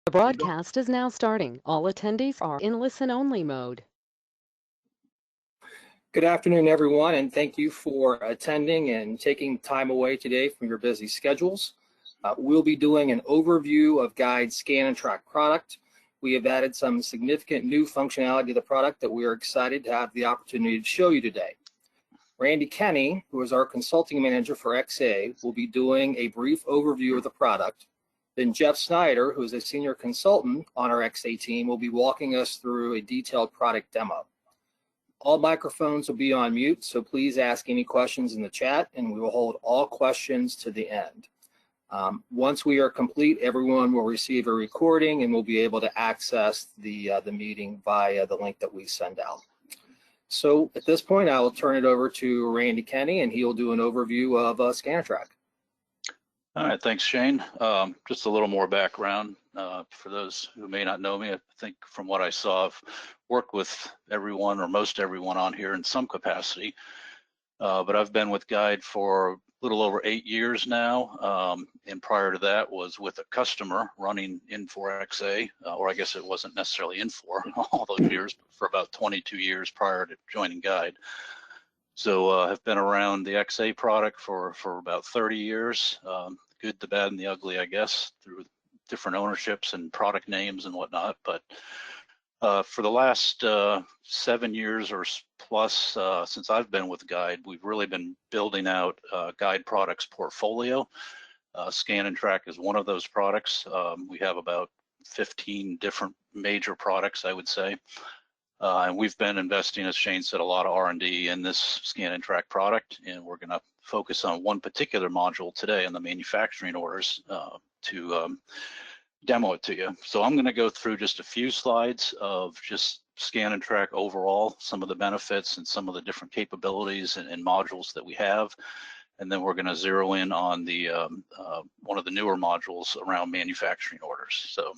The broadcast is now starting. All attendees are in listen-only mode. Good afternoon, everyone, and thank you for attending and taking time away today from your busy schedules. We'll be doing an overview of Guide Scan and Track product. We have added some significant new functionality to the product that we are excited to have the opportunity to show you today. Randy Kenny, who is our consulting manager for XA, will be doing a brief overview of the product. Then Jeff Snyder, who is a senior consultant on our XA team, will be walking us through a detailed product demo. All microphones will be on mute, so please ask any questions in the chat, and we will hold all questions to the end. Once we are complete, everyone will receive a recording and will be able to access the meeting via the link that we send out. So at this point, I will turn it over to Randy Kenny, and he will do an overview of Scan and Track. All right, thanks, Shane. Just a little more background for those who may not know me. I think from what I saw, I've worked with everyone or most everyone on here in some capacity, but I've been with Guide for a little over 8 years now, and prior to that was with a customer running Infor XA, or I guess it wasn't necessarily Infor all those years, but for about 22 years prior to joining Guide. So I've been around the XA product for about 30 years, good, the bad, and the ugly, I guess, through different ownerships and product names and whatnot. But for the last 7 years or plus since I've been with Guide, we've really been building out Guide products portfolio. Scan and Track is one of those products. We have about 15 different major products, I would say. And we've been investing, as Shane said, a lot of R&D in this Scan and Track product, and we're going to focus on one particular module today on the manufacturing orders to demo it to you. So I'm going to go through just a few slides of just Scan and Track overall, some of the benefits and some of the different capabilities and modules that we have, and then we're going to zero in on the one of the newer modules around manufacturing orders. So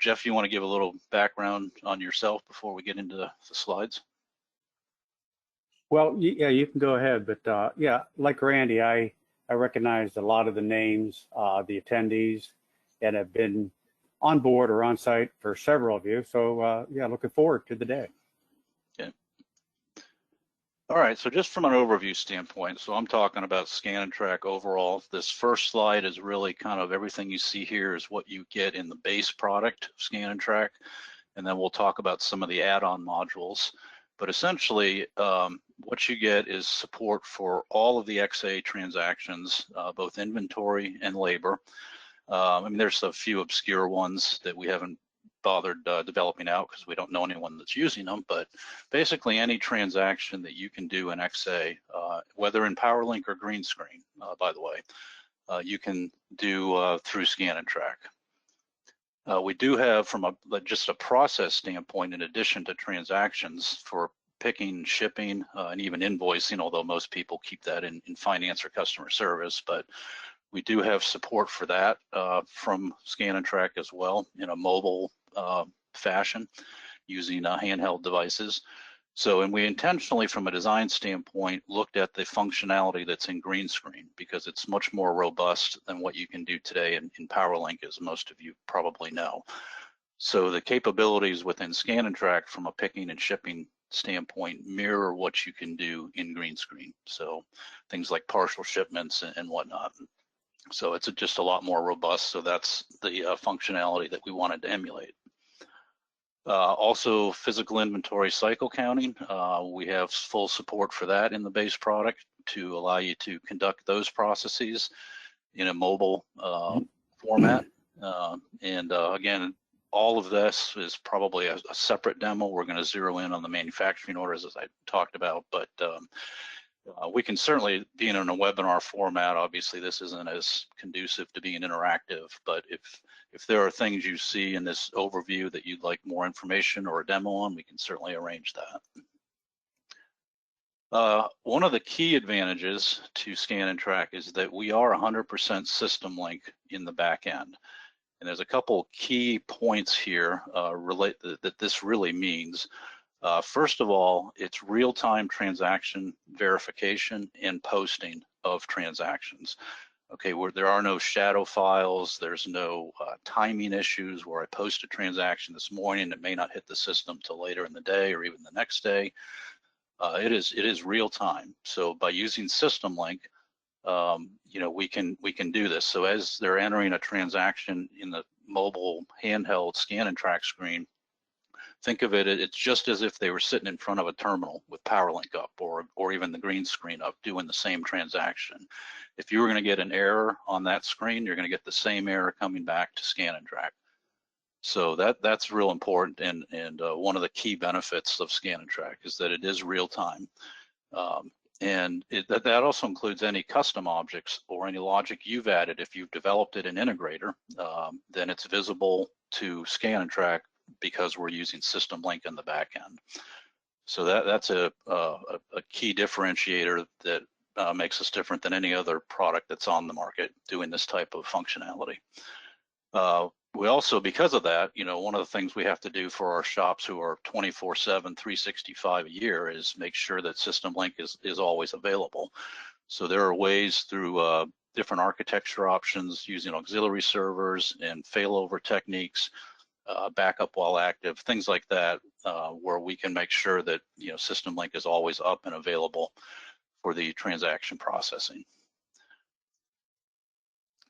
Jeff, you want to give a little background on yourself before we get into the slides? Well, yeah, you can go ahead, but yeah, like Randy, I recognized a lot of the names, the attendees, and have been on board or on site for several of you. So yeah, looking forward to the day. Okay. All right, so just from an overview standpoint, so I'm talking about Scan and Track overall. This first slide is really kind of everything you see here is what you get in the base product, Scan and Track, and then we'll talk about some of the add-on modules. But essentially, what you get is support for all of the XA transactions, both inventory and labor. I mean, there's a few obscure ones that we haven't bothered developing out because we don't know anyone that's using them, but basically any transaction that you can do in XA, whether in PowerLink or green screen, by the way, you can do through Scan and Track. We do have, from just a process standpoint, in addition to transactions for picking, shipping, and even invoicing, although most people keep that in finance or customer service, but we do have support for that from Scan and Track as well in a mobile fashion using handheld devices. So, and we intentionally, from a design standpoint, looked at the functionality that's in green screen because it's much more robust than what you can do today in PowerLink, as most of you probably know. So the capabilities within Scan and Track from a picking and shipping standpoint mirror what you can do in green screen. So things like partial shipments and whatnot. So it's just a lot more robust. So that's the functionality that we wanted to emulate. Also, physical inventory cycle counting. We have full support for that in the base product to allow you to conduct those processes in a mobile format. Again, all of this is probably a separate demo. We're going to zero in on the manufacturing orders as I talked about, but we can certainly, being in a webinar format, obviously this isn't as conducive to being interactive, but if there are things you see in this overview that you'd like more information or a demo on, we can certainly arrange that. One of the key advantages to Scan and Track is that we are 100% system link in the back end. And there's a couple key points here that this really means. First of all, it's real-time transaction verification and posting of transactions. Okay, where there are no shadow files, there's no timing issues where I post a transaction this morning that may not hit the system till later in the day or even the next day. It is real time. So by using System Link, you know, we can do this. So as they're entering a transaction in the mobile handheld scan and track screen, think of it, it's just as if they were sitting in front of a terminal with PowerLink up or even the green screen up doing the same transaction. If you were going to get an error on that screen, you're going to get the same error coming back to scan and track. So that's real important, and one of the key benefits of scan and track is that it is real time. And that also includes any custom objects or any logic you've added. If you've developed it in Integrator, then it's visible to scan and track because we're using System Link in the back end. So that's a key differentiator that makes us different than any other product that's on the market doing this type of functionality. We also, because of that, you know, one of the things we have to do for our shops who are 24/7, 365 a year is make sure that System Link is always available. So there are ways through different architecture options using auxiliary servers and failover techniques, backup while active, things like that, where we can make sure that, you know, System Link is always up and available for the transaction processing.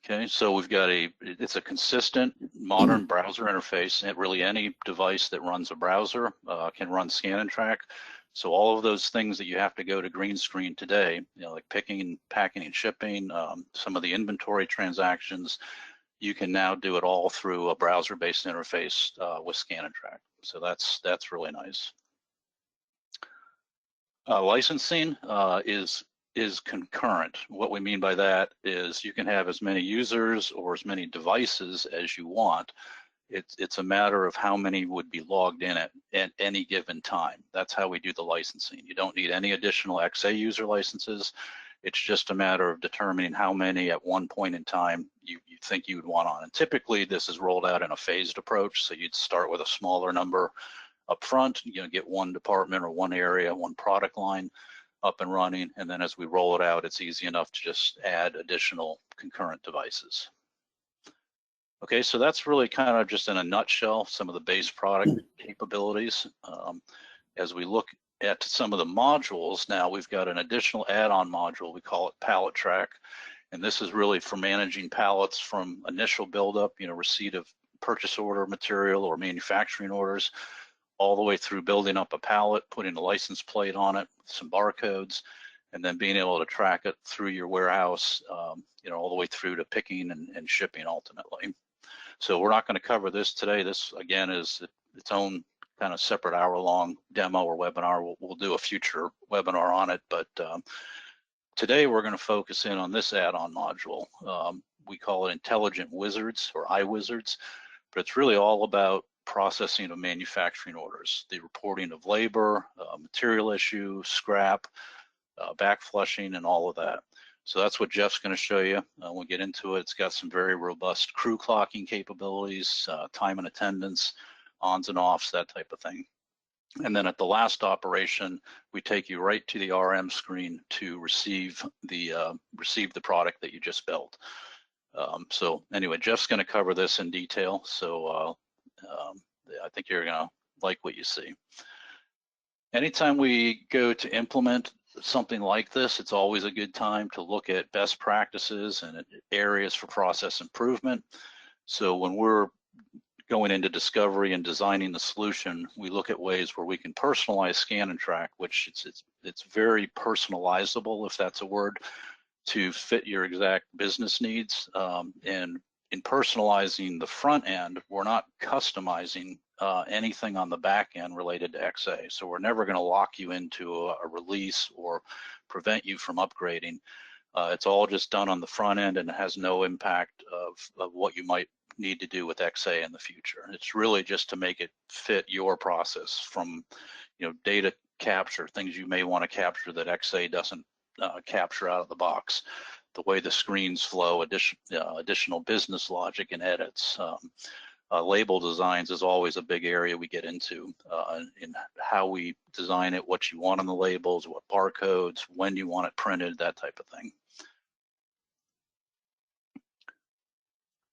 Okay, so we've got it's a consistent modern browser interface, and really any device that runs a browser can run scan and track. So all of those things that you have to go to green screen today, you know, like picking, packing, and shipping, some of the inventory transactions, you can now do it all through a browser-based interface with scan and track. So that's really nice. Licensing is concurrent. What we mean by that is you can have as many users or as many devices as you want. It's a matter of how many would be logged in at any given time. That's how we do the licensing. You don't need any additional XA user licenses. It's just a matter of determining how many at one point in time you think you would want on. And typically this is rolled out in a phased approach. So you'd start with a smaller number up front, you know, get one department or one area, one product line up and running, and then as we roll it out, it's easy enough to just add additional concurrent devices. Okay, so that's really kind of just in a nutshell some of the base product capabilities. As we look at some of the modules now, we've got an additional add-on module, we call it Pallet Track, and this is really for managing pallets from initial buildup, you know, receipt of purchase order material or manufacturing orders, all the way through building up a pallet, putting a license plate on it, some barcodes, and then being able to track it through your warehouse, you know, all the way through to picking and shipping ultimately. So we're not going to cover this today. This again is its own kind of separate hour-long demo or webinar. We'll do a future webinar on it, but today we're going to focus in on this add-on module. We call it Intelligent Wizards or iWizards, but it's really all about processing of manufacturing orders, the reporting of labor, material issue, scrap, back flushing, and all of that. So that's what Jeff's going to show you. We'll get into it. It's got some very robust crew clocking capabilities, time and attendance, ons and offs, that type of thing. And then at the last operation, we take you right to the RM screen to receive the product that you just built. So anyway, Jeff's going to cover this in detail. So I think you're going to like what you see. Anytime we go to implement something like this, it's always a good time to look at best practices and areas for process improvement. So when we're going into discovery and designing the solution, we look at ways where we can personalize scan and track, which it's very personalizable, if that's a word, to fit your exact business needs. And in personalizing the front end, we're not customizing anything on the back end related to XA. So we're never going to lock you into a release or prevent you from upgrading. It's all just done on the front end, and it has no impact of what you might need to do with XA in the future. It's really just to make it fit your process from, you know, data capture, things you may want to capture that XA doesn't capture out of the box, the way the screens flow, additional business logic and edits. Label designs is always a big area we get into in how we design it, what you want on the labels, what barcodes, when you want it printed, that type of thing.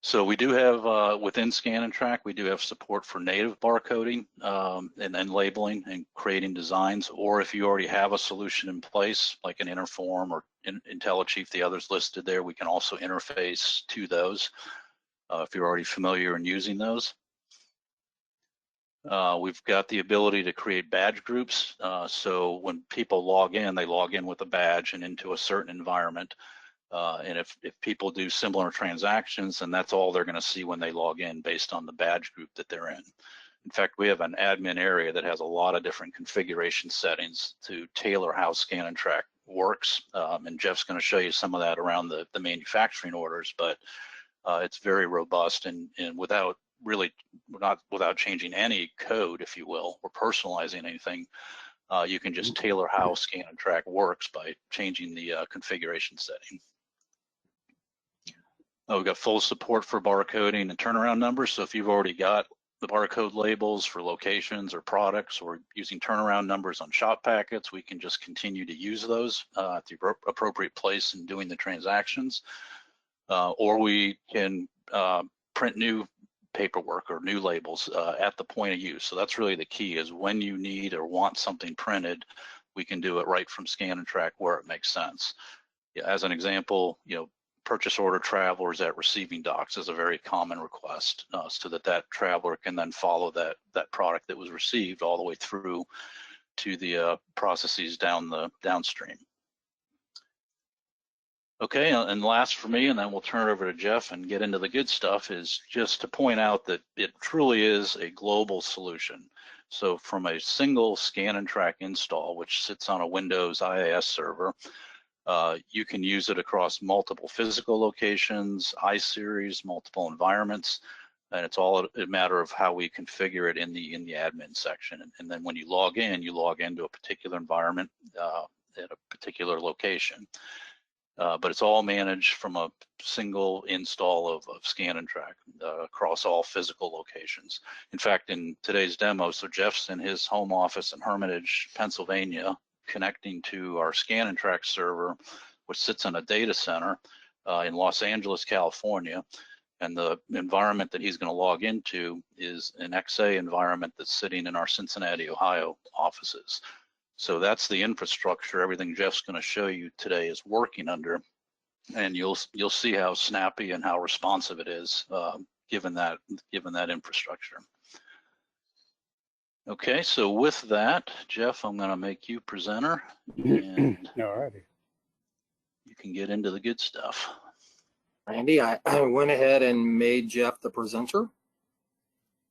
So we do have, within Scan and Track, we do have support for native barcoding and then labeling and creating designs, or if you already have a solution in place, like an Infor or IntelliChief, the others listed there, we can also interface to those if you're already familiar in using those. We've got the ability to create badge groups. So when people log in, they log in with a badge and into a certain environment. And if people do similar transactions, then that's all they're going to see when they log in based on the badge group that they're in. In fact, we have an admin area that has a lot of different configuration settings to tailor how Scan and Track works. And Jeff's going to show you some of that around the manufacturing orders, but it's very robust and without changing any code, if you will, or personalizing anything. You can just tailor how Scan and Track works by changing the configuration setting. We've got full support for barcoding and turnaround numbers. So if you've already got the barcode labels for locations or products or using turnaround numbers on shop packets, we can just continue to use those at the appropriate place in doing the transactions. Or we can print new paperwork or new labels at the point of use. So that's really the key, is when you need or want something printed, we can do it right from Scan and Track where it makes sense. As an example, purchase order travelers at receiving docks is a very common request, so that traveler can then follow that product that was received all the way through to the processes downstream. Okay, and last for me, and then we'll turn it over to Jeff and get into the good stuff, is just to point out that it truly is a global solution. So from a single Scan and Track install, which sits on a Windows IIS server, you can use it across multiple physical locations, iSeries, multiple environments, and it's all a matter of how we configure it in the admin section. And then when you log into a particular environment at a particular location. But it's all managed from a single install of Scan and Track across all physical locations. In fact, in today's demo, so Jeff's in his home office in Hermitage, Pennsylvania, connecting to our Scan and Track server, which sits in a data center in Los Angeles, California. And the environment that he's going to log into is an XA environment that's sitting in our Cincinnati, Ohio offices. So that's the infrastructure. Everything Jeff's going to show you today is working under, and you'll see how snappy and how responsive it is given that infrastructure. Okay, so with that, Jeff, I'm going to make you presenter, and Alrighty. you can get into the good stuff. Randy, I went ahead and made Jeff the presenter.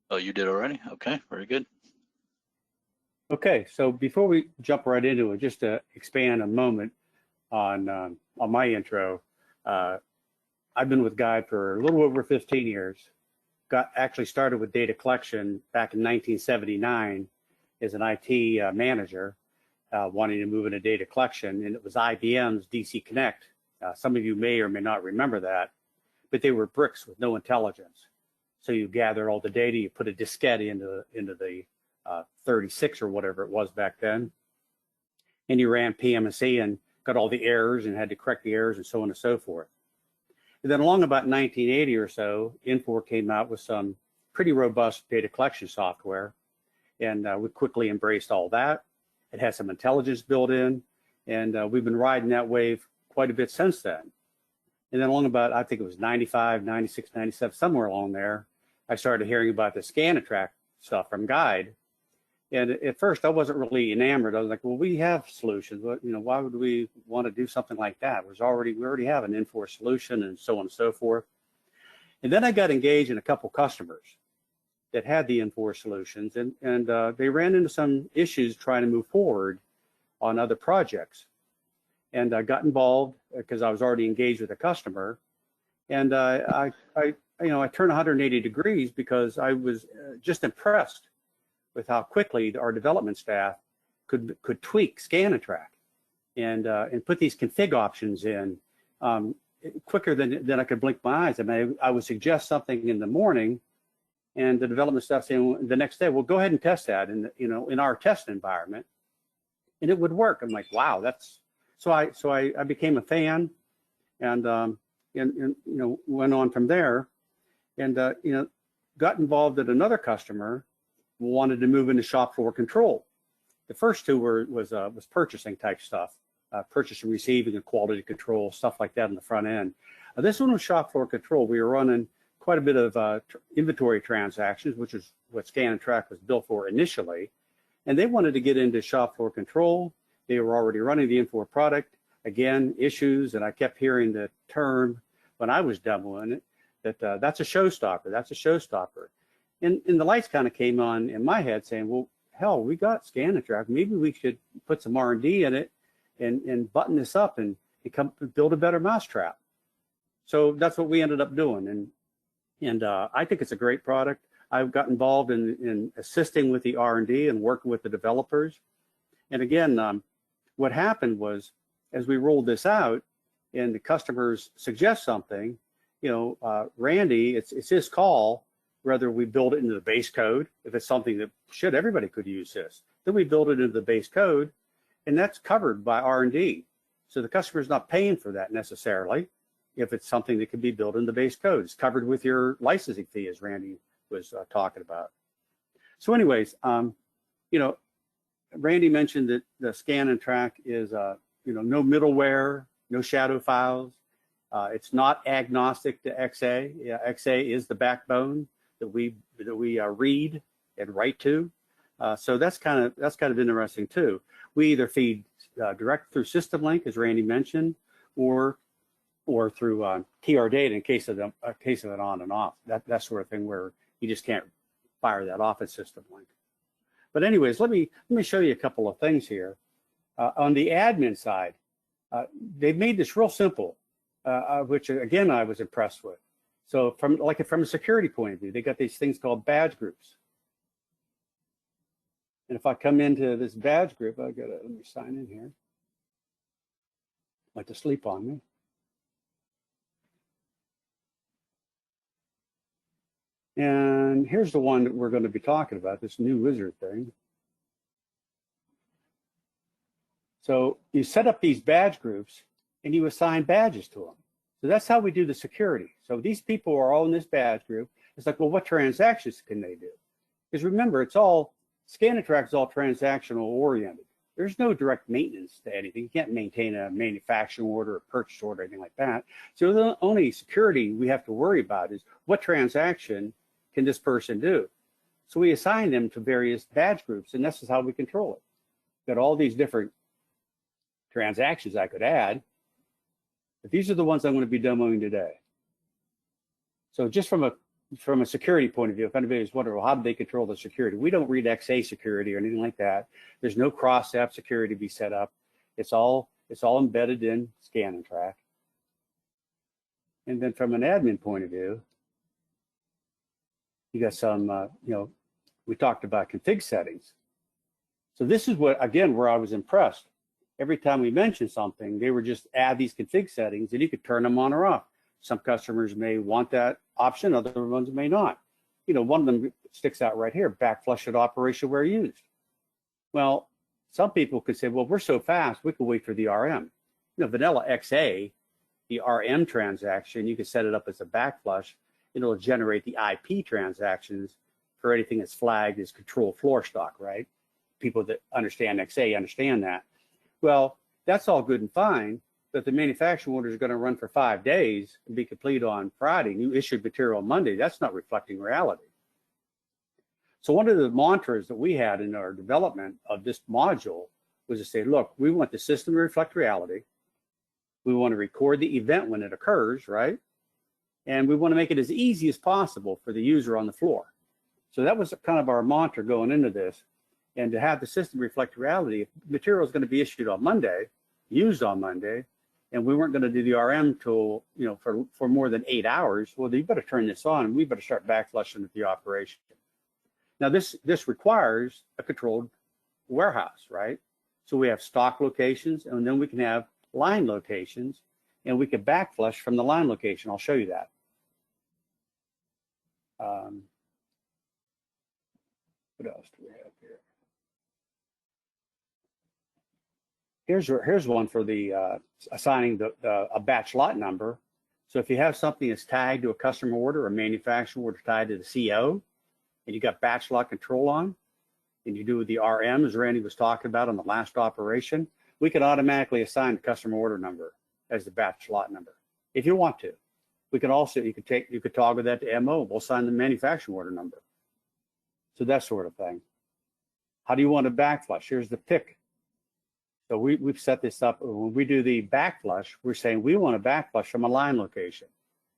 Oh, you did already? Okay, very good. Okay, so before we jump right into it, just to expand a moment on my intro, I've been with Guide for a little over 15 years. Actually started with data collection back in 1979 as an IT manager, wanting to move into data collection, and it was IBM's DC Connect. Some of you may or may not remember that, but they were bricks with no intelligence. So you gather all the data, you put a diskette into the 36 or whatever it was back then, and you ran PMSE and got all the errors and had to correct the errors and so on and so forth. And then along about 1980 or so, Infor came out with some pretty robust data collection software, and we quickly embraced all that. It had some intelligence built in, and we've been riding that wave quite a bit since then. And then along about, I think it was 95, 96, 97, somewhere along there, I started hearing about the Scan and Track stuff from Guide. And at first I wasn't really enamored. I was like, well, we have solutions, but why would we want to do something like that? We already have an Infor solution and so on and so forth. And then I got engaged in a couple customers that had the Infor solutions, and they ran into some issues trying to move forward on other projects. And I got involved because I was already engaged with a customer, and I turned 180 degrees because I was just impressed with how quickly our development staff could tweak Scan and Track and put these config options in quicker than I could blink my eyes. I mean, I would suggest something in the morning, and the development staff saying the next day, well, go ahead and test that in our test environment, and it would work. I'm like, wow, that's so I became a fan, and went on from there. and got involved at another customer who wanted to move into shop floor control. The first two was purchasing type stuff, purchase and receiving and quality control, stuff like that on the front end. This one was shop floor control. We were running quite a bit of inventory transactions, which is what Scan and Track was built for initially. And they wanted to get into shop floor control. They were already running the Infor product. Again, issues, and I kept hearing the term when I was demoing it, that that's a showstopper, that's a showstopper. And the lights kind of came on in my head saying, well, hell, we got Scan and Track. Maybe we should put some R&D in it and button this up and come build a better mousetrap. So that's what we ended up doing. And I think it's a great product. I've got involved in assisting with the R&D and working with the developers. And again, what happened was, as we rolled this out and the customers suggest something, Randy, it's his call whether we build it into the base code. If it's something that everybody could use this, then we build it into the base code, and that's covered by R&D. So the customer's not paying for that necessarily. If it's something that can be built in the base code, it's covered with your licensing fee, as Randy was talking about. So anyways, Randy mentioned that the Scan and Track is, no middleware, no shadow files. It's not agnostic to XA. Yeah, XA is the backbone that we read and write to. So that's kind of interesting too. We either feed direct through system link, as Randy mentioned, or through TR data in case of an on and off. That sort of thing where you just can't fire that off at system link. But anyways, let me show you a couple of things here. On the admin side, they've made this real simple, which again I was impressed with. So from a security point of view, they got these things called badge groups. And if I come into this badge group, let me sign in here. Like to sleep on me. And here's the one that we're going to be talking about, this new wizard thing. So you set up these badge groups and you assign badges to them. So that's how we do the security. So these people are all in this badge group. It's like, well, what transactions can they do? Because remember, Scan and Track is all transactional oriented. There's no direct maintenance to anything. You can't maintain a manufacturing order, a purchase order, anything like that. So the only security we have to worry about is what transaction can this person do? So we assign them to various badge groups, and this is how we control it. Got all these different transactions I could add, but these are the ones I'm going to be demoing today. So just from a security point of view, if anybody's wondering, well, how do they control the security? We don't read XA security or anything like that. There's no cross-app security to be set up. It's all embedded in Scan and Track. And then from an admin point of view, you got some, we talked about config settings. So this is where I was impressed. Every time we mentioned something, they would just add these config settings and you could turn them on or off. Some customers may want that option, other ones may not. One of them sticks out right here, back flush at operation where used. Well, some people could say, well, we're so fast, we can wait for the RM. Vanilla XA, the RM transaction, you can set it up as a back flush. It'll generate the IP transactions for anything that's flagged as control floor stock, right? People that understand XA understand that. Well, that's all good and fine, but the manufacturing order is going to run for 5 days and be complete on Friday. You issued material on Monday. That's not reflecting reality. So one of the mantras that we had in our development of this module was to say, look, we want the system to reflect reality. We want to record the event when it occurs, right? And we want to make it as easy as possible for the user on the floor. So that was kind of our mantra going into this. And to have the system reflect reality, if material is going to be issued on Monday, used on Monday, and we weren't going to do the RM tool, for more than 8 hours, well, you better turn this on and we better start back flushing at the operation. Now this requires a controlled warehouse, right? So we have stock locations, and then we can have line locations, and we can back flush from the line location. I'll show you that. What else do we have here? Here's one for the assigning a batch lot number. So if you have something that's tagged to a customer order or manufacturing order tied to the CO, and you got batch lot control on, and you do the RM, as Randy was talking about on the last operation, we can automatically assign the customer order number as the batch lot number if you want to. We can also, you could toggle that to MO. We'll assign the manufacturing order number. So that sort of thing. How do you want to backflush? Here's the pick. So we've set this up. When we do the backflush, we're saying we want to backflush from a line location,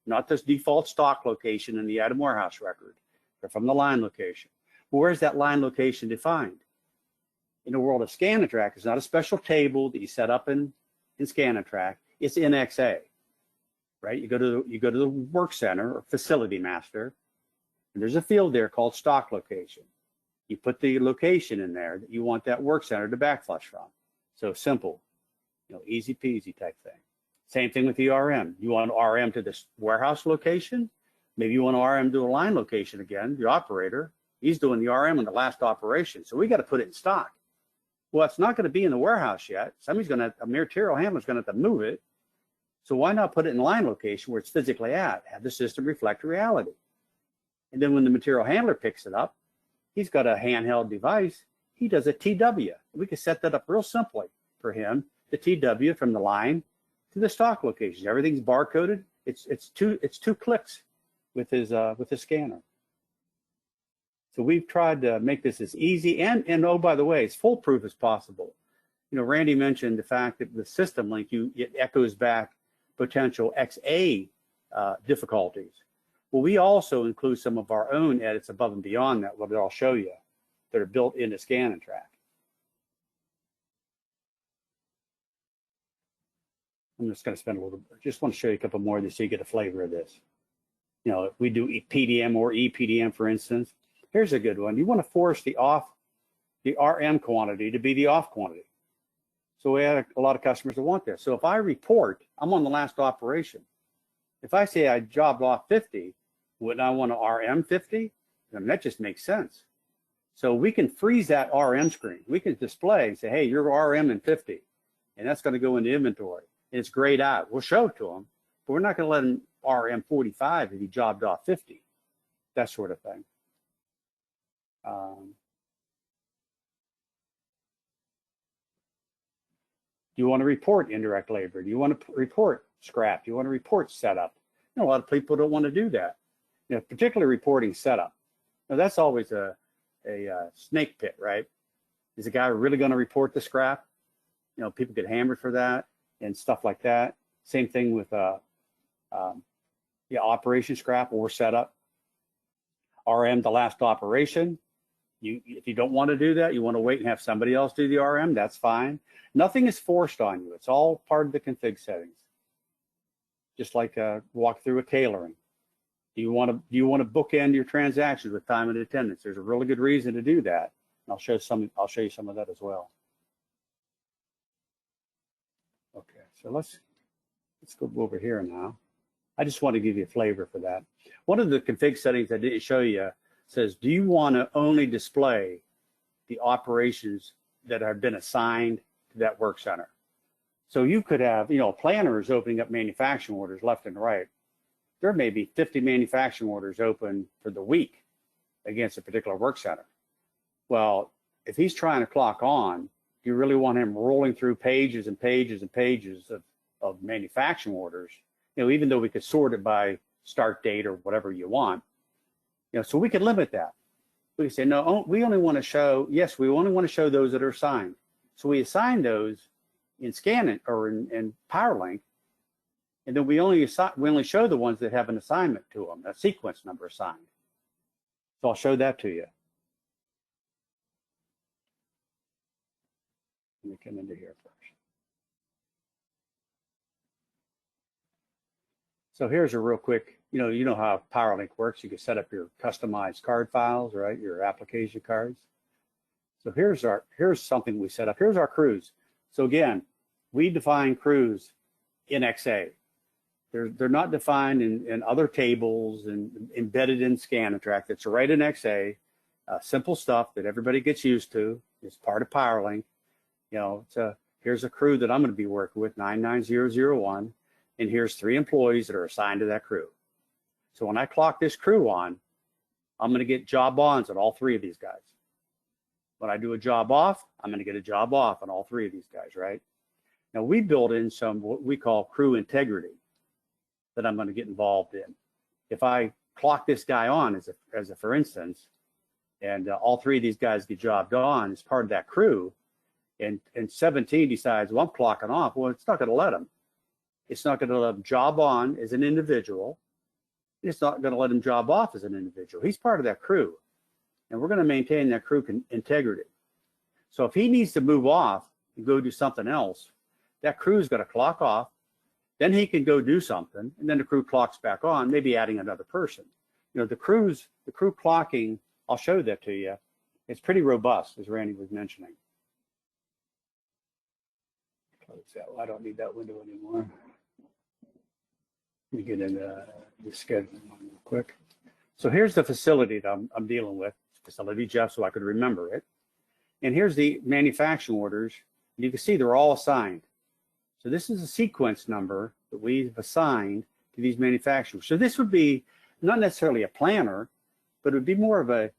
not this default stock location in the item warehouse record, but from the line location. Well, where's that line location defined? In the world of Scan-and-Track, it's not a special table that you set up in Scan-and-Track. It's in XA, right? You go to the work center or facility master, and there's a field there called stock location. You put the location in there that you want that work center to backflush from. So simple, easy peasy type thing. Same thing with the RM. You want RM to this warehouse location? Maybe you want RM to a line location again, the operator. He's doing the RM in the last operation. So we got to put it in stock. Well, it's not going to be in the warehouse yet. A material handler's going to have to move it. So why not put it in line location where it's physically at? Have the system reflect reality. And then when the material handler picks it up, he's got a handheld device. He does a TW. We can set that up real simply for him. The TW from the line to the stock location. Everything's barcoded. It's two clicks with his scanner. So we've tried to make this as easy and oh, by the way, as foolproof as possible. Randy mentioned the fact that the system link, it echoes back potential XA difficulties. Well, we also include some of our own edits above and beyond that, what I'll show you, that are built into Scan-and-Track. I'm just going to spend a little bit, just want to show you a couple more of these so you get a flavor of this. If we do PDM or EPDM, for instance, here's a good one. You want to force the RM quantity to be the off quantity. So we have a lot of customers that want this. So if I report, I'm on the last operation. If I say I jobbed off 50, wouldn't I want to RM 50? I mean, that just makes sense. So we can freeze that RM screen. We can display and say, hey, you're RM in 50, and that's going to go into inventory. And it's grayed out. We'll show it to them, but we're not going to let him RM 45 if he jobbed off 50, that sort of thing. Do you want to report indirect labor? Do you want to report scrap? Do you want to report setup? A lot of people don't want to do that. Particularly reporting setup. Now that's always a snake pit, right? Is the guy really going to report the scrap? People get hammered for that and stuff like that. Same thing with operation scrap or setup. RM, the last operation. If you don't want to do that, you want to wait and have somebody else do the RM, that's fine. Nothing is forced on you. It's all part of the config settings. Just like walk through a tailoring. Do you want to bookend your transactions with time and attendance? There's a really good reason to do that. And I'll show you some of that as well. Okay, so let's go over here now. I just want to give you a flavor for that. One of the config settings I didn't show you says, do you want to only display the operations that have been assigned to that work center? So you could have, planners opening up manufacturing orders left and right. There may be 50 manufacturing orders open for the week against a particular work center. Well, if he's trying to clock on, you really want him rolling through pages and pages and pages of manufacturing orders, even though we could sort it by start date or whatever you want. So we could limit that. We can say, no, we only want to show, yes, we only want to show those that are assigned. So we assign those in Scan or in PowerLink, and then we only show the ones that have an assignment to them, a sequence number assigned. So I'll show that to you. Let me come into here first. So here's a real quick, you know how PowerLink works. You can set up your customized card files, right? Your application cards. So here's something we set up. Here's our crews. So again, we define crews in XA. They're not defined in other tables and embedded in Scan-and-Track. It's right in XA. Simple stuff that everybody gets used to. It's part of PowerLink. Here's a crew that I'm going to be working with, 99001. and here's 3 employees that are assigned to that crew. So when I clock this crew on, I'm going to get job ons on all 3 of these guys. When I do a job off, I'm going to get a job off on all 3 of these guys, right? Now we build in some what we call crew integrity that I'm going to get involved in. If I clock this guy on as a for instance, and all 3 of these guys get jobbed on as part of that crew, and 17 decides, well, I'm clocking off, well, it's not going to let him. It's not going to let him job on as an individual. It's not going to let him job off as an individual. He's part of that crew, and we're going to maintain that crew integrity. So if he needs to move off and go do something else, that crew's got to clock off, then he can go do something, and then the crew clocks back on, maybe adding another person. You know, the crew clocking, I'll show that to you. It's pretty robust, as Randy was mentioning. Close that. I don't need that window anymore. Let me get into the schedule real quick. So here's the facility that I'm dealing with, facility Jeff, so I could remember it. And here's the manufacturing orders. And you can see they're all assigned. So this is a sequence number that we've assigned to these manufacturers. So this would be not necessarily a planner, but it would be more of a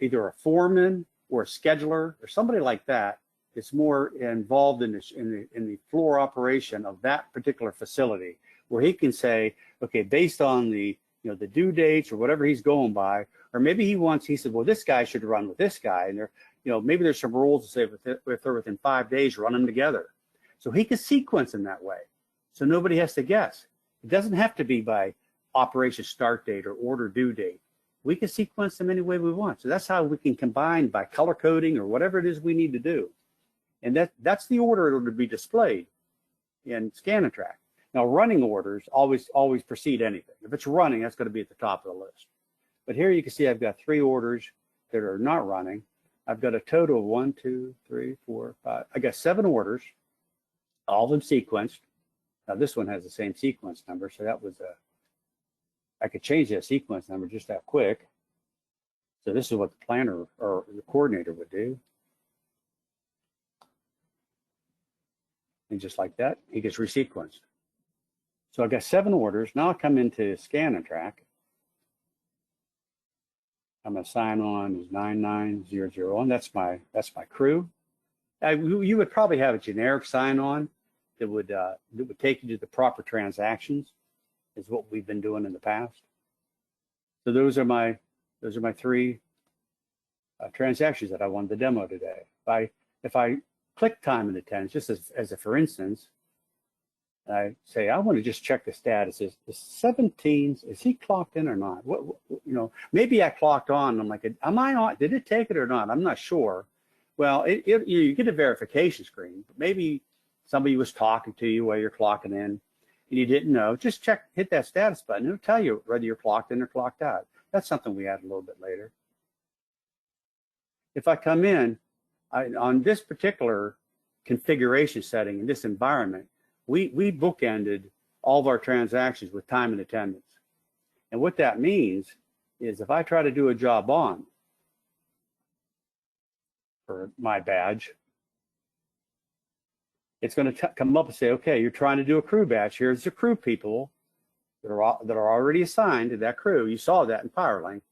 either a foreman or a scheduler or somebody like that. It's more involved in the floor operation of that particular facility, where he can say, okay, based on the the due dates or whatever he's going by, or maybe he said, well, this guy should run with this guy, and maybe there's some rules to say if they're within 5 days, run them together. So he can sequence in that way, so nobody has to guess. It doesn't have to be by operation start date or order due date. We can sequence them any way we want. So that's how we can combine by color coding or whatever it is we need to do. And that's the order it'll be displayed in Scan and Track. Now, running orders always precede anything. If it's running, that's going to be at the top of the list. But here you can see I've got 3 orders that are not running. I've got a total of 1, 2, 3, 4, 5. I got 7 orders, all of them sequenced. Now this one has the same sequence number, so that was I could change that sequence number just that quick. So this is what the planner or the coordinator would do. And just like that, he gets resequenced. So I got 7 orders. Now I come into Scan and Track. I'm gonna sign on as 9901. That's my crew. You would probably have a generic sign on that would take you to the proper transactions, is what we've been doing in the past. So those are my 3 transactions that I wanted to demo today. If I click time and attendance, just as a for instance, I say I want to just check the status. Is the 17s, is he clocked in or not? Maybe I clocked on. I'm like, am I on? Did it take it or not? I'm not sure. Well, you get a verification screen, but maybe somebody was talking to you while you're clocking in and you didn't know. Just hit that status button. It'll tell you whether you're clocked in or clocked out. That's something we add a little bit later. If I come in, on this particular configuration setting in this environment, we bookended all of our transactions with time and attendance. And what that means is if I try to do a job on for my badge, it's going to come up and say, okay, you're trying to do a crew badge. Here's the crew people that are already assigned to that crew. You saw that in PowerLink.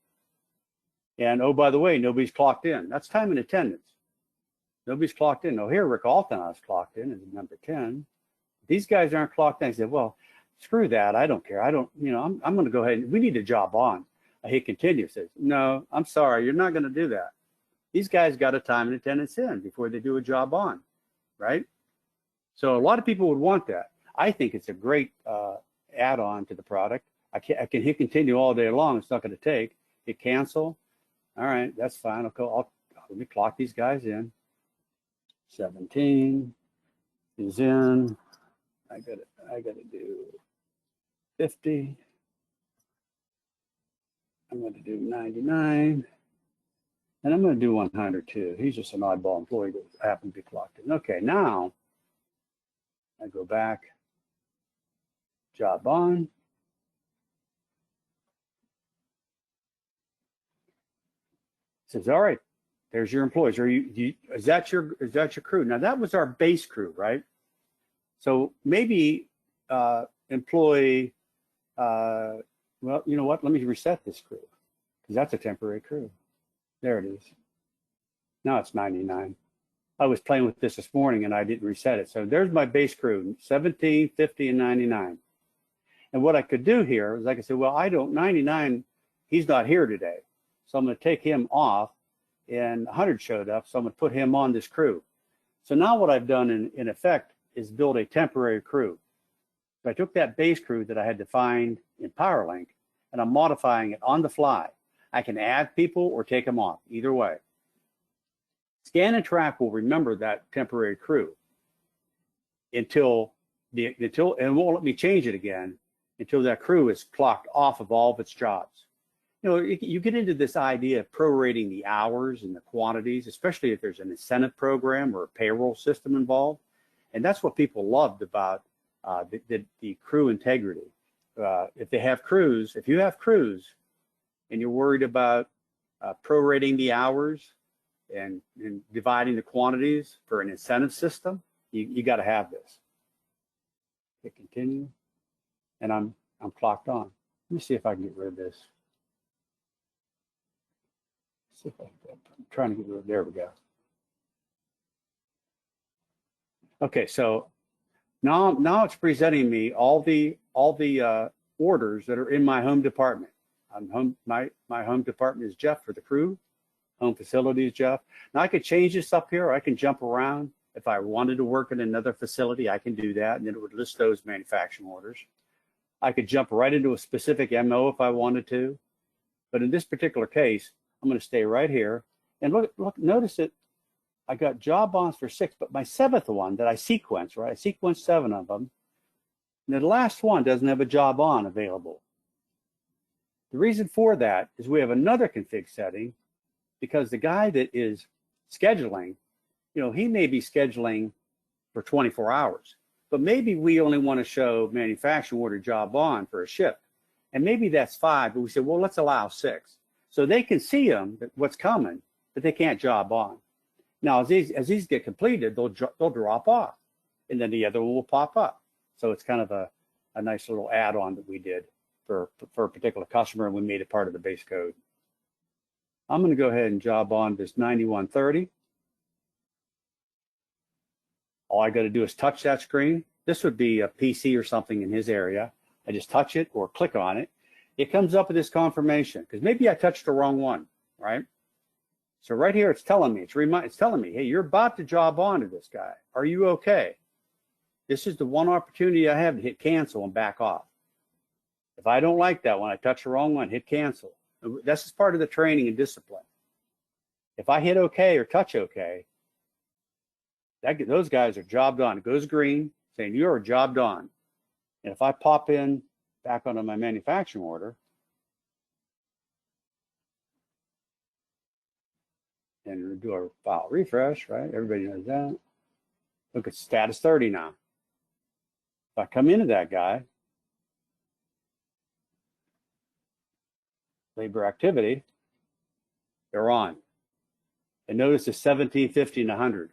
And oh, by the way, nobody's clocked in. That's time and attendance. Nobody's clocked in. Oh, here, Rick Alton is clocked in as number 10. These guys aren't clocked in. I said, well, screw that. I don't care. I'm going to go ahead and we need a job on. I hit continue. Says, no, I'm sorry. You're not going to do that. These guys got a time and attendance in before they do a job on, right? So a lot of people would want that. I think it's a great add-on to the product. I can hit continue all day long. It's not going to take. Hit cancel. All right, that's fine. Let me clock these guys in. 17 is in. I gotta do 50. I'm going to do 99. And I'm going to do 100 too. He's just an oddball employee that happened to be clocked in. Okay, now I go back, job on. It says, all right, there's your employees. Is that your crew? Now that was our base crew, right? So maybe employee, well, you know what? Let me reset this crew because that's a temporary crew. There it is. Now it's 99. I was playing with this morning and I didn't reset it. So there's my base crew, 17, 50, and 99. And what I could do here is I could say, well, 99, he's not here today. So I'm going to take him off, and 100 showed up. So I'm going to put him on this crew. So now what I've done in effect is build a temporary crew. So I took that base crew that I had defined in PowerLink and I'm modifying it on the fly. I can add people or take them off, either way. Scan and Track will remember that temporary crew and won't let me change it again until that crew is clocked off of all of its jobs. You know, you get into this idea of prorating the hours and the quantities, especially if there's an incentive program or a payroll system involved. And that's what people loved about the crew integrity. If you have crews and you're worried about prorating the hours and dividing the quantities for an incentive system, you got to have this. Hit continue, and I'm clocked on. Let me see if I can get rid of this. See if I'm trying to get rid of. There we go. Okay, so now it's presenting me all the orders that are in my home department. My home department is Jeff for the crew. Home facility is Jeff. Now I could change this up here. I can jump around. If I wanted to work in another facility, I can do that, and then it would list those manufacturing orders. I could jump right into a specific MO if I wanted to. But in this particular case, I'm going to stay right here. And look, notice that I got job ons for 6, but my 7th one that I sequenced, right? I sequenced 7 of them. And the last one doesn't have a job on available. The reason for that is we have another config setting, because the guy that is scheduling, you know, he may be scheduling for 24 hours, but maybe we only want to show manufacturing order job on for a shift. And maybe that's 5, but we said, well, let's allow 6. So they can see them, what's coming, but they can't job on. Now, as these get completed, they'll drop off, and then the other one will pop up. So it's kind of a nice little add-on that we did for a particular customer, and we made it part of the base code. I'm going to go ahead and job on this 9130. All I got to do is touch that screen. This would be a PC or something in his area. I just touch it or click on it. It comes up with this confirmation, because maybe I touched the wrong one, right? So right here, it's telling me, it's telling me, hey, you're about to job on to this guy. Are you okay? This is the one opportunity I have to hit cancel and back off. If I don't like that one, I touch the wrong one, hit cancel. That's just part of the training and discipline. If I hit OK or touch OK, those guys are jobbed on. It goes green, saying you are jobbed on. And if I pop in back onto my manufacturing order and do a file refresh, right? Everybody knows that. Look at status 30 now. If I come into that guy, labor activity, they're on. And notice the 17, 50, and 100.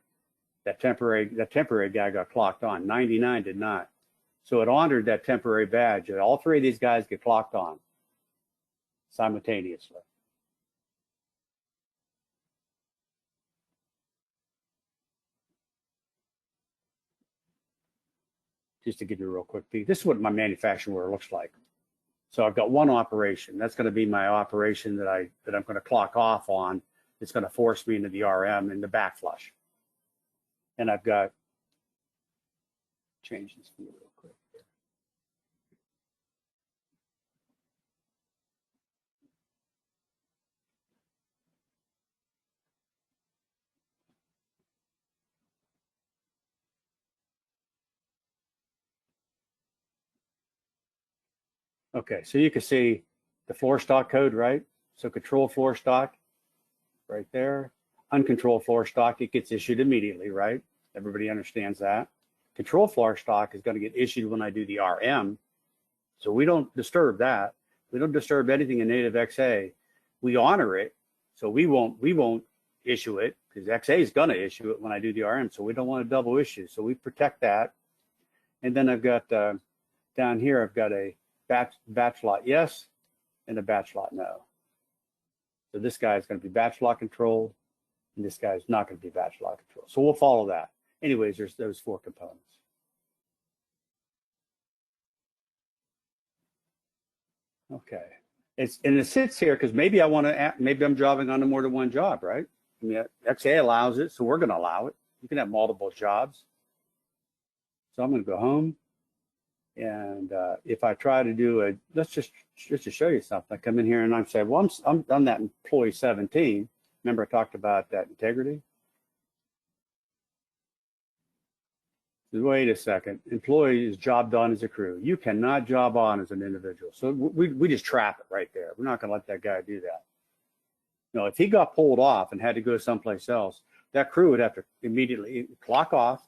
That temporary guy got clocked on. 99 did not. So it honored that temporary badge. All 3 of these guys get clocked on simultaneously. Just to give you a real quick peek. This is what my manufacturing order looks like. So I've got one operation. That's going to be my operation that I'm going to clock off on. It's going to force me into the RM and the back flush. And I've got, change this for you real quick here. Okay, so you can see the floor stock code, right? So control floor stock right there. Uncontrolled floor stock, it gets issued immediately, right? Everybody understands that. Control floor stock is going to get issued when I do the RM. So we don't disturb that. We don't disturb anything in native XA. We honor it. So we won't issue it, because XA is going to issue it when I do the RM. So we don't want to double issue. So we protect that. And then I've got the down here, I've got a batch lot yes and a batch lot no. So this guy is going to be batch lot controlled, and this guy is not going to be batch lot controlled. So we'll follow that. Anyways, there's those 4 components. Okay, and it sits here because maybe maybe I'm jobbing onto more than one job, right? I mean, XA allows it, so we're going to allow it. You can have multiple jobs. So I'm going to go home, and if I try to do let's just to show you something, I come in here and I say, well, I'm on that employee 17. Remember I talked about that integrity? Wait a second, employee is job done as a crew. You cannot job on as an individual. So we just trap it right there. We're not going to let that guy do that. You know, if he got pulled off and had to go someplace else, that crew would have to immediately clock off.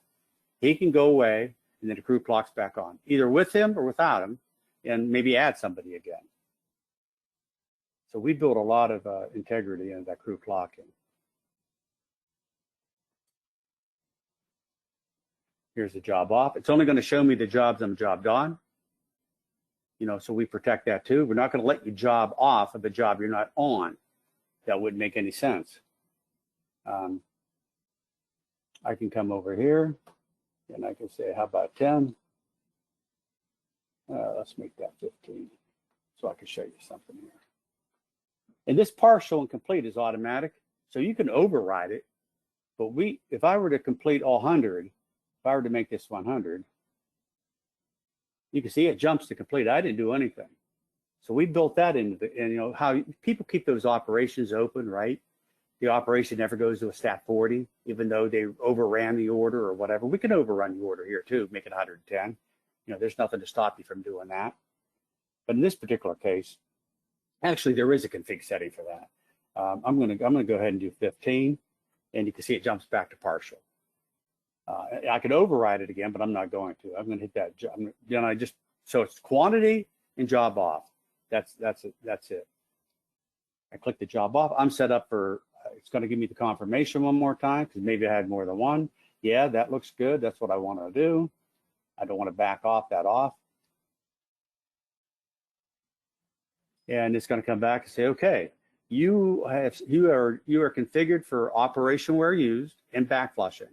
He can go away, and then the crew clocks back on, either with him or without him, and maybe add somebody again. So we built a lot of integrity into that crew clocking. Here's the job off. It's only going to show me the jobs I'm jobbed on. You know, so we protect that too. We're not going to let you job off of a job you're not on. That wouldn't make any sense. I can come over here and I can say, how about 10? Let's make that 15 so I can show you something here. And this partial and complete is automatic, so you can override it. But if I were to complete all 100, if I were to make this 100, you can see it jumps to complete. I didn't do anything. So we built that into and you know, how people keep those operations open, right? The operation never goes to a stat 40, even though they overran the order or whatever. We can overrun the order here too, make it 110. You know, there's nothing to stop you from doing that. But in this particular case, actually there is a config setting for that. I'm gonna go ahead and do 15, and you can see it jumps back to partial. I could override it again, but I'm not going to. I'm going to hit that. Then I just, so it's quantity and job off. That's it. I click the job off. I'm set up for, it's going to give me the confirmation one more time because maybe I had more than one. Yeah, that looks good. That's what I want to do. I don't want to back off that off. And it's going to come back and say, okay, you are configured for operation where used and back flushing.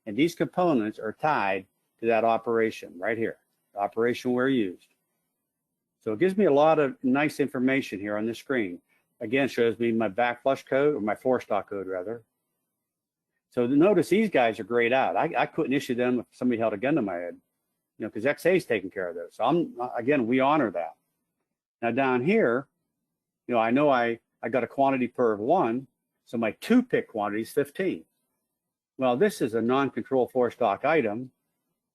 And these components are tied to that operation right here, operation where used. So it gives me a lot of nice information here on the screen. Again, shows me my back flush code, or my floor stock code rather. So notice these guys are grayed out. I couldn't issue them if somebody held a gun to my head, you know, because XA is taking care of those. So again, we honor that. Now down here, you know I got a quantity per of 1, so my 2 pick quantity is 15. Well, this is a non-control floor stock item.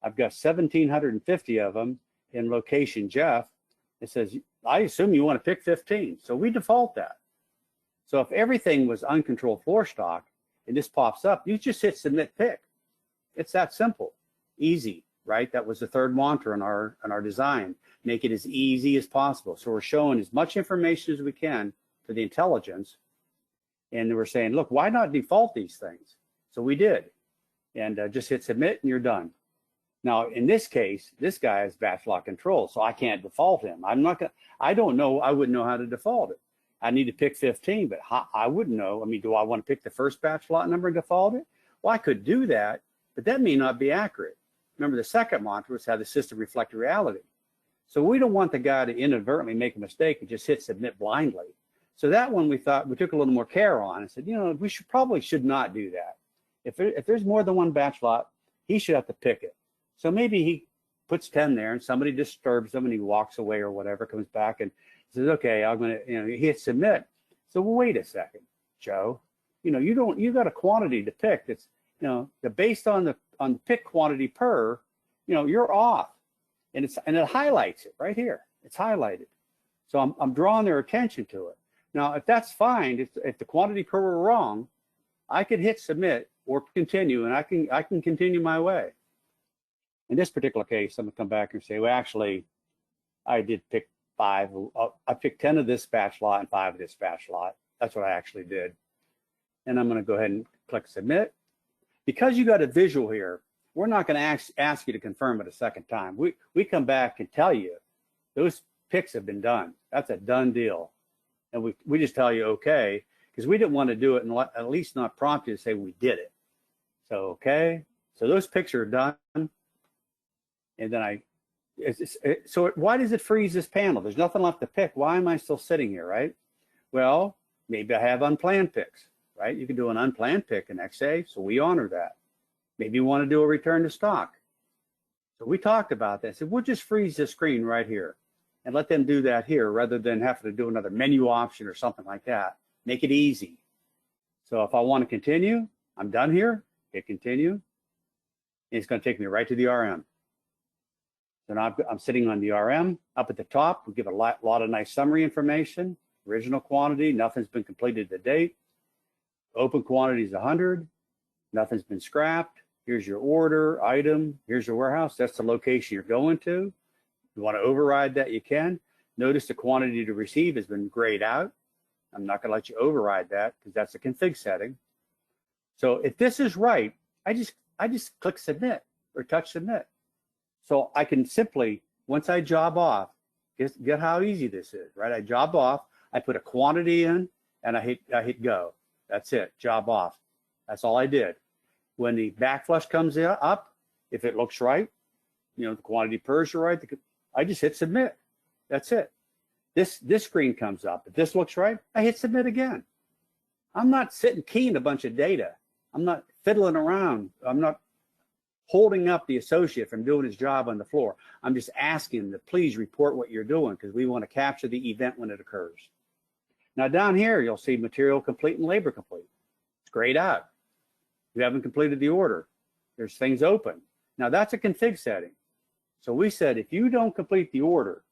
I've got 1,750 of them in location Jeff. It says, I assume you want to pick 15. So we default that. So if everything was uncontrolled floor stock and this pops up, you just hit submit pick. It's that simple, easy, right? That was the third mantra in our design. Make it as easy as possible. So we're showing as much information as we can to the intelligence. And we're saying, look, why not default these things? So we did, and just hit submit and you're done. Now, in this case, this guy is batch lock control, so I can't default him. I don't know, I wouldn't know how to default it. I need to pick 15, but I wouldn't know. I mean, do I want to pick the first batch lot number and default it? Well, I could do that, but that may not be accurate. Remember, the second mantra was have the system reflect reality. So we don't want the guy to inadvertently make a mistake and just hit submit blindly. So that one we thought we took a little more care on and said, you know, we probably should not do that. If there's more than one batch lot, he should have to pick it. So maybe he puts 10 there and somebody disturbs them and he walks away or whatever, comes back and says, okay, I'm going to, you know, he hits submit. So well, wait a second, Joe, you know, you got a quantity to pick that's, you know, based on the pick quantity per, you know, you're off. And it highlights it right here. It's highlighted. So I'm drawing their attention to it. Now, if that's fine, if the quantity per were wrong, I could hit submit or continue, and I can continue my way. In this particular case, I'm gonna come back and say, well, actually, I did pick 5. I picked 10 of this batch lot and 5 of this batch lot. That's what I actually did. And I'm gonna go ahead and click submit. Because you got a visual here, we're not going to ask you to confirm it a second time. We come back and tell you those picks have been done. That's a done deal. And we just tell you, okay, because we didn't want to do it and at least not prompt you to say we did it. So, okay, so those picks are done. And then so why does it freeze this panel? There's nothing left to pick. Why am I still sitting here, right? Well, maybe I have unplanned picks, right? You can do an unplanned pick in XA, so we honor that. Maybe you want to do a return to stock. So we talked about that. So we'll just freeze the screen right here and let them do that here rather than having to do another menu option or something like that. Make it easy. So if I want to continue, I'm done here, hit continue. And it's going to take me right to the RM. So now I'm sitting on the RM. Up at the top, we give a lot of nice summary information. Original quantity, nothing's been completed to date. Open quantity is 100. Nothing's been scrapped. Here's your order, item. Here's your warehouse. That's the location you're going to. You want to override that, you can. Notice the quantity to receive has been grayed out. I'm not going to let you override that because that's a config setting. So if this is right, I just click submit or touch submit. So I can simply, once I job off, get how easy this is, right? I job off, I put a quantity in, and I hit go. That's it, job off. That's all I did. When the backflush comes up, if it looks right, you know, the quantity pairs are right, I just hit submit. That's it. This screen comes up. If this looks right, I hit submit again. I'm not sitting keying a bunch of data. I'm not fiddling around. I'm not holding up the associate from doing his job on the floor. I'm just asking him to please report what you're doing because we want to capture the event when it occurs. Now down here, you'll see material complete and labor complete. It's grayed out. You haven't completed the order. There's things open. Now that's a config setting. So we said, if you don't complete the order,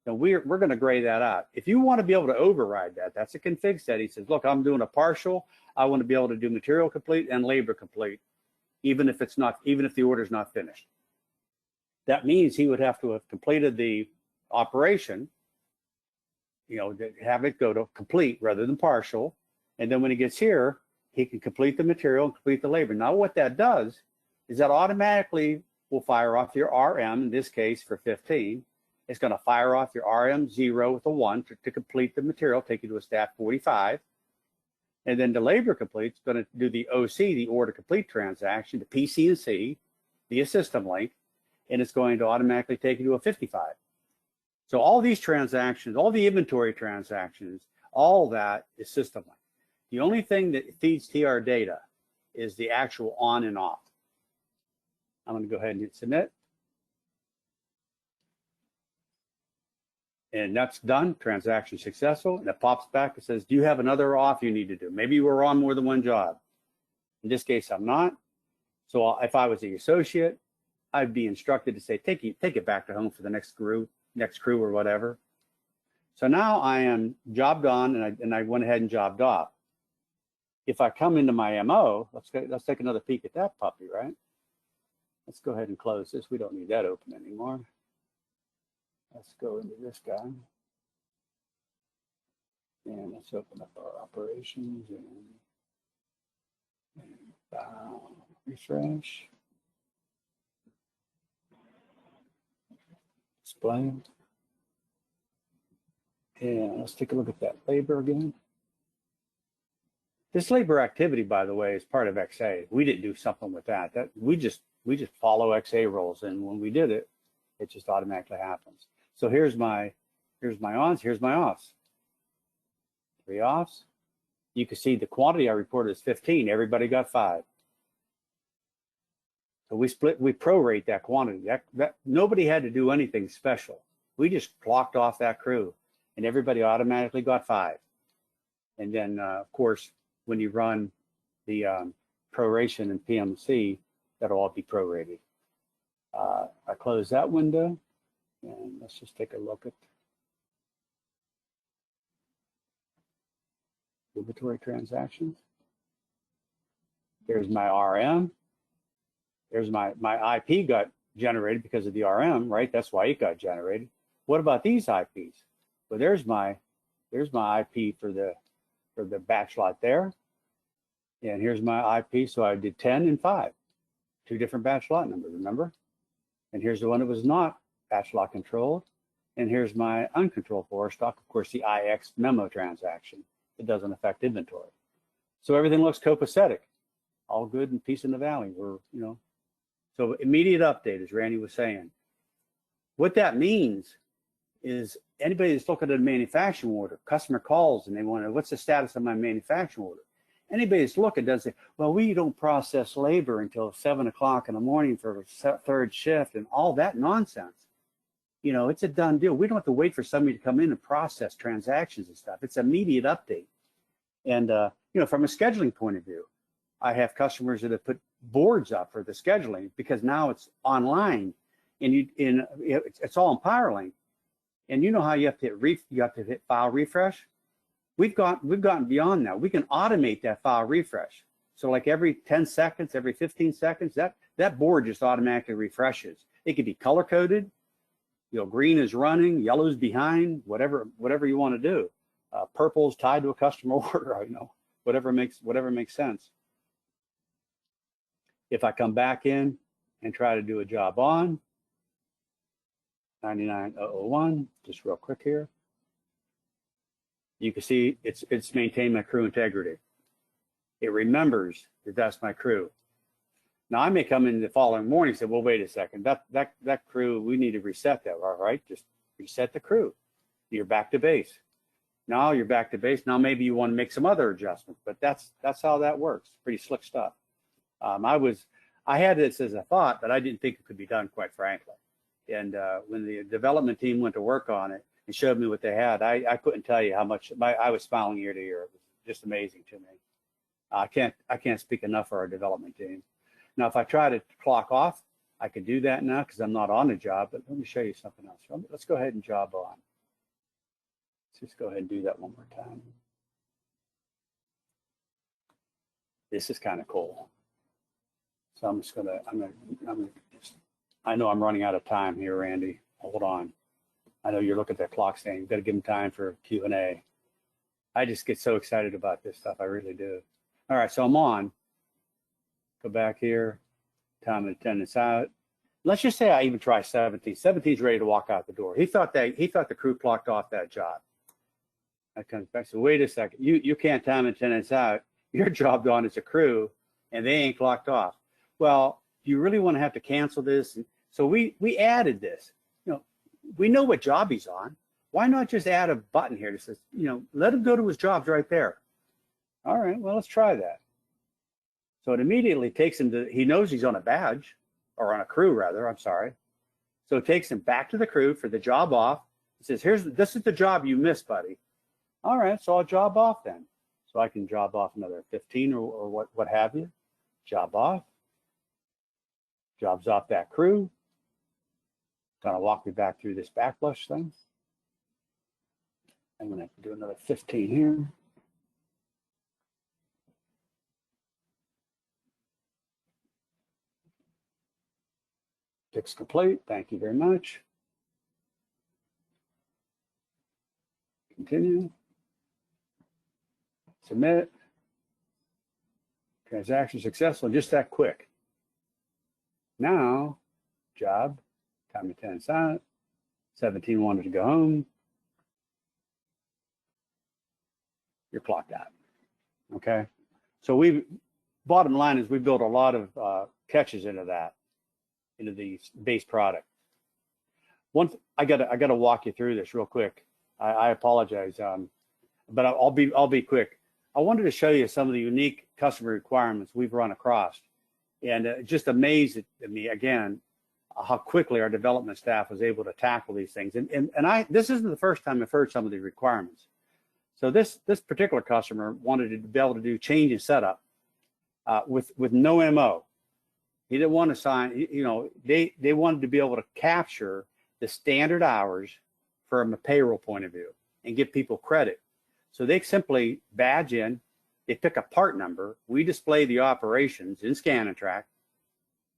then we're going to gray that out. If you want to be able to override that, that's a config setting. He says, look, I'm doing a partial. I want to be able to do material complete and labor complete, even if the order is not finished. That means he would have to have completed the operation, you know, have it go to complete rather than partial. And then when he gets here, he can complete the material and complete the labor. Now what that does is that automatically will fire off your RM, in this case for 15. It's going to fire off your RM 0 with a 1 to complete the material, take you to a stat 45. And then the labor complete is going to do the OC, the order complete transaction, the PC&C via system link, and it's going to automatically take you to a 55. So all these transactions, all the inventory transactions, all that is system link. The only thing that feeds TR data is the actual on and off. I'm going to go ahead and hit submit. And that's done, transaction successful. And it pops back and says, do you have another off you need to do? Maybe you were on more than one job. In this case, I'm not. So if I was the associate, I'd be instructed to say, take it back to home for the next crew or whatever. So now I am jobbed on and I went ahead and jobbed off. If I come into my MO, let's take another peek at that puppy, right? Let's go ahead and close this. We don't need that open anymore. Let's go into this guy. And let's open up our operations and refresh. Display. And let's take a look at that labor again. This labor activity, by the way, is part of XA. We didn't do something with that. We just follow XA rules, and when we did it, it just automatically happens. So here's my ons, here's my offs. 3 offs. You can see the quantity I reported is 15. Everybody got 5. So we prorate that quantity. That nobody had to do anything special. We just clocked off that crew, and everybody automatically got 5. And then, of course, when you run the proration and PMC, that'll all be prorated. I close that window, and let's just take a look at inventory transactions. There's my RM. There's my IP got generated because of the RM, right? That's why it got generated. What about these IPs? Well, there's my IP for the batch lot there. And here's my IP, so I did 10 and 5. 2 different batch lot numbers, remember? And here's the one that was not batch lot controlled. And here's my uncontrolled for stock, of course, the IX memo transaction. It doesn't affect inventory. So everything looks copacetic, all good and peace in the valley. We're, so immediate update, as Randy was saying. What that means is anybody that's looking at a manufacturing order, customer calls and they want to know, what's the status of my manufacturing order? Anybody that's looking does say, well, we don't process labor until 7 o'clock in the morning for a third shift and all that nonsense. It's a done deal. We don't have to wait for somebody to come in and process transactions and stuff. It's immediate update. And, from a scheduling point of view, I have customers that have put boards up for the scheduling because now it's online and it's all in PowerLink. And you know how you have to hit file refresh. We've gotten beyond that. We can automate that file refresh. So like every 10 seconds, every 15 seconds, that board just automatically refreshes. It could be color coded. Green is running, yellow's behind, whatever you want to do. Purple's tied to a customer order. Whatever makes sense. If I come back in and try to do a job on 99001, just real quick here, you can see it's maintained my crew integrity. It remembers that that's my crew. Now I may come in the following morning and say, well, wait a second, that crew, we need to reset that. All right, just reset the crew. You're back to base. Now you're back to base. Now maybe you want to make some other adjustments, but that's how that works. Pretty slick stuff. I had this as a thought, but I didn't think it could be done, quite frankly. And when the development team went to work on it and showed me what they had, I couldn't tell you how much I was smiling ear to ear. It was just amazing to me. I can't speak enough for our development team. Now, if I try to clock off, I could do that now because I'm not on the job, but let me show you something else. Let's go ahead and job on. Let's just go ahead and do that one more time. This is kind of cool. So I'm I know I'm running out of time here, Randy. Hold on. I know you're looking at that clock saying you've got to give them time for Q&A. I just get so excited about this stuff. I really do. All right, so I'm on. Go back here. Time and attendance out. Let's just say I even try 17. 17's ready to walk out the door. He thought the crew clocked off that job. I comes back. So wait a second. You can't time and attendance out. You're jobbed on as a crew, and they ain't clocked off. Well, do you really want to have to cancel this? So we added this. We know what job he's on. Why not just add a button here that says, let him go to his jobs right there. All right, well, let's try that. So it immediately takes him to, he knows he's on a badge, or on a crew rather, I'm sorry. So it takes him back to the crew for the job off. It says, this is the job you missed, buddy. All right, so I'll job off then. So I can job off another 15 or what have you. Job off. Jobs off that crew. Gonna walk me back through this backflush thing. I'm gonna have to do another 15 here. Fix complete. Thank you very much. Continue. Submit. Transaction successful, just that quick. Now, job, time and attendance out. 17 wanted to go home. You're clocked out. Okay. So bottom line is we built a lot of catches into the base product. I gotta walk you through this real quick. I apologize, but I'll be quick. I wanted to show you some of the unique customer requirements we've run across, and just amazed at me again how quickly our development staff was able to tackle these things. And this isn't the first time I've heard some of the requirements. So this particular customer wanted to be able to do change and setup with no MO. He didn't want to sign, they wanted to be able to capture the standard hours from a payroll point of view and give people credit. So they simply badge in, they pick a part number, we display the operations in Scan & Track.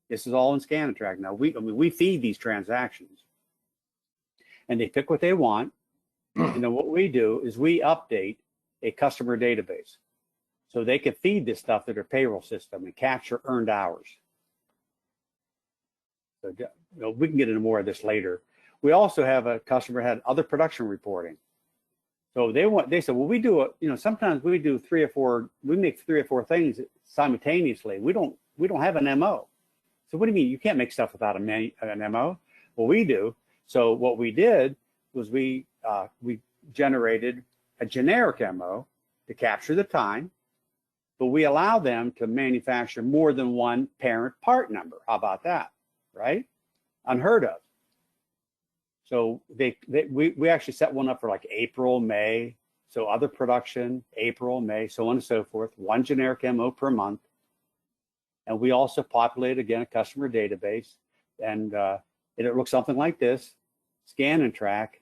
This is all in Scan & Track. Now we feed these transactions and they pick what they want. And then what we do is we update a customer database so they can feed this stuff to their payroll system and capture earned hours. So we can get into more of this later. We also have a customer had other production reporting. So they said, well, we do sometimes we do we make 3 or 4 things simultaneously. We don't have an MO. So what do you mean? You can't make stuff without an MO? Well, we do. So what we did was we generated a generic MO to capture the time, but we allow them to manufacture more than one parent part number. How about that? Right? Unheard of. So we actually set one up for like April, May. So other production, April, May, so on and so forth. One generic MO per month. And we also populate, again, a customer database. And it looks something like this, scan and track.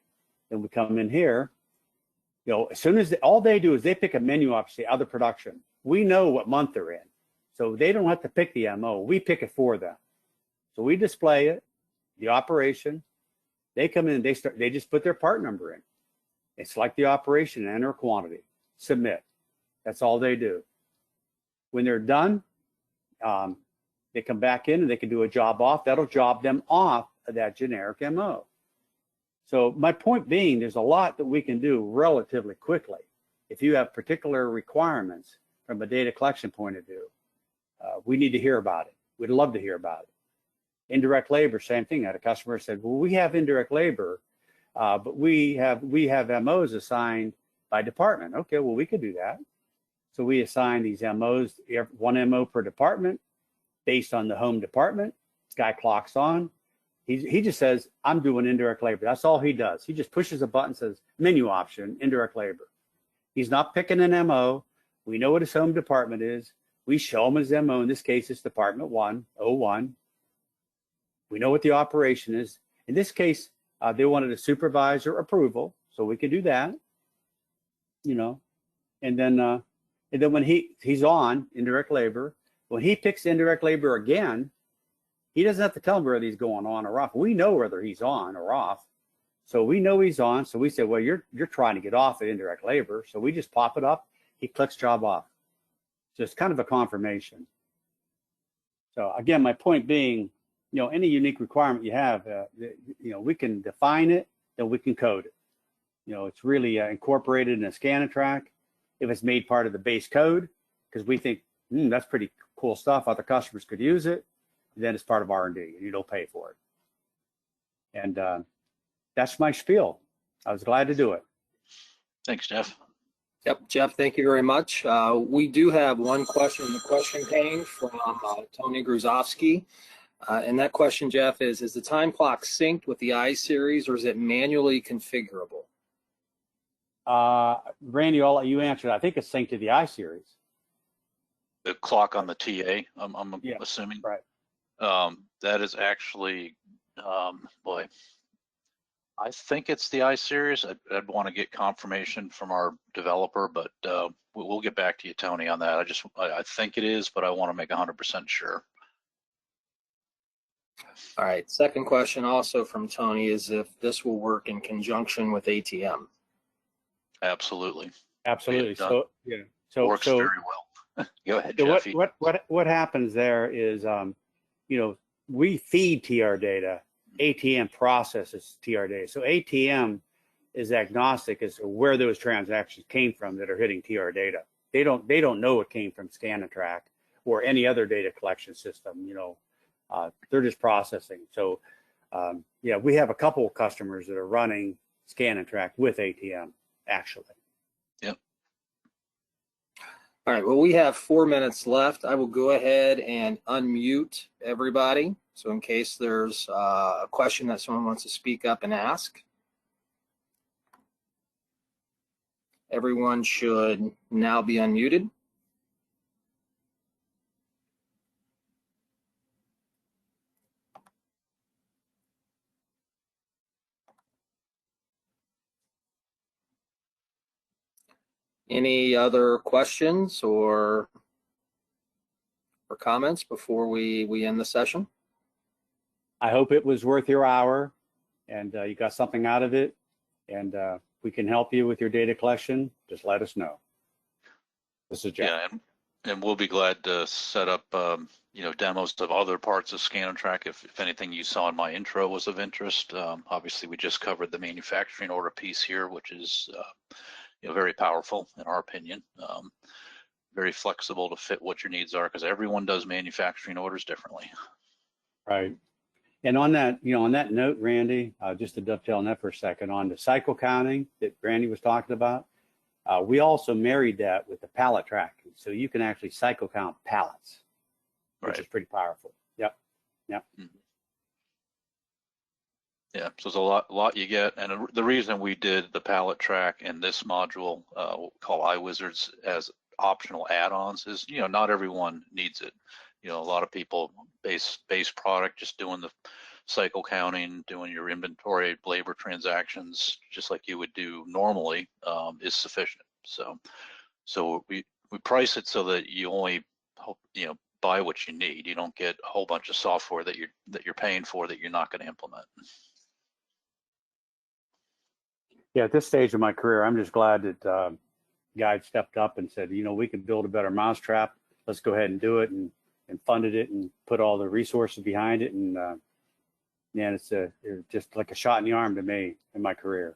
Then we come in here. As soon as all they do is they pick a menu off, say other production. We know what month they're in. So they don't have to pick the MO. We pick it for them. So we display it, the operation. They come in, they just put their part number in. They select the operation, enter a quantity, submit. That's all they do. When they're done, they come back in and they can do a job off. That'll job them off of that generic MO. So my point being, there's a lot that we can do relatively quickly. If you have particular requirements from a data collection point of view, we need to hear about it. We'd love to hear about it. Indirect labor, same thing. I had a customer said, well, we have indirect labor, but we have MOs assigned by department. Okay, well, we could do that. So we assign these MOs, one MO per department based on the home department. This guy clocks on. He just says, I'm doing indirect labor. That's all he does. He just pushes a button, says menu option, indirect labor. He's not picking an MO. We know what his home department is. We show him his MO. In this case, it's department 101. We know what the operation is. In this case, they wanted a supervisor approval, so we can do that. And then when he's on indirect labor, when he picks indirect labor again, he doesn't have to tell him whether he's going on or off. We know whether he's on or off. So we know he's on. So we say, well, you're trying to get off at indirect labor. So we just pop it up. He clicks job off. So it's kind of a confirmation. So again, my point being, any unique requirement you have, we can define it, then we can code it. It's really incorporated in a scan and track. If it's made part of the base code, because we think, that's pretty cool stuff, other customers could use it, then it's part of R&D, and you don't pay for it. And that's my spiel. I was glad to do it. Thanks, Jeff. Yep, Jeff, thank you very much. We do have one question in the question pane from Tony Gruzovsky. And that question, Jeff, is the time clock synced with the I series, or is it manually configurable? Randy, I'll let you answer that. I think it's synced to the I series. The clock on the TA, I'm assuming. Right. That is actually, boy, I think it's the I series. I'd want to get confirmation from our developer, but we'll get back to you, Tony, on that. I think it is, but I want to make 100% sure. All right. Second question also from Tony is if this will work in conjunction with ATM. Absolutely. Absolutely. So yeah. So works very well. Go ahead, Jeffy. What happens there is, we feed TR data. ATM processes TR data. So ATM is agnostic as to where those transactions came from that are hitting TR data. They don't know it came from scan and track or any other data collection system. They're just processing. So we have a couple of customers that are running scan and track with ATM actually. Yep. All right, well, we have 4 minutes left. I will go ahead and unmute everybody. So in case there's a question that someone wants to speak up and ask. Everyone should now be unmuted. Any other questions or comments before we end the session? I hope it was worth your hour and you got something out of it, and we can help you with your data collection. Just let us know. This is Jeff. Yeah, And we'll be glad to set up, you know, demos of other parts of ScanTrack if anything you saw in my intro was of interest. Obviously, we just covered the manufacturing order piece here, which is you know, very powerful in our opinion. Very flexible to fit what your needs are because everyone does manufacturing orders differently. Right. And on that, you know, on that note, Randy, just to dovetail on that for a second, on the cycle counting that Randy was talking about, we also married that with the pallet track. So you can actually cycle count pallets, which is pretty powerful. Yep. Yep. Mm-hmm. Yeah, so there's a lot you get. And the reason we did the pallet track and this module, what we call iWizards, as optional add-ons is, you know, not everyone needs it. You know, a lot of people base product, just doing the cycle counting, doing your inventory, labor transactions, just like you would do normally, is sufficient. So we price it so that you only, you know, buy what you need. You don't get a whole bunch of software that you're paying for that you're not going to implement. Yeah, at this stage of my career, I'm just glad that Guide stepped up and said, you know, we can build a better mousetrap. Let's go ahead and do it, and funded it and put all the resources behind it. And man, it's just like a shot in the arm to me in my career.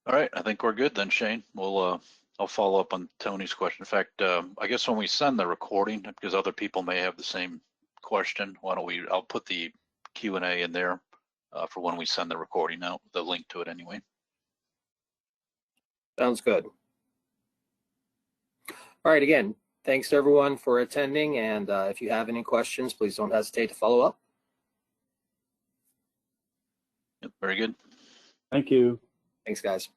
All right, I think we're good then, Shane. We'll I'll follow up on Tony's question. In fact, I guess when we send the recording, because other people may have the same question, why don't I'll put the Q&A in there for when we send the recording out, the link to it anyway. Sounds good. All right, again, thanks to everyone for attending, and if you have any questions, please don't hesitate to follow up. Yep, very good. Thank you. Thanks, guys.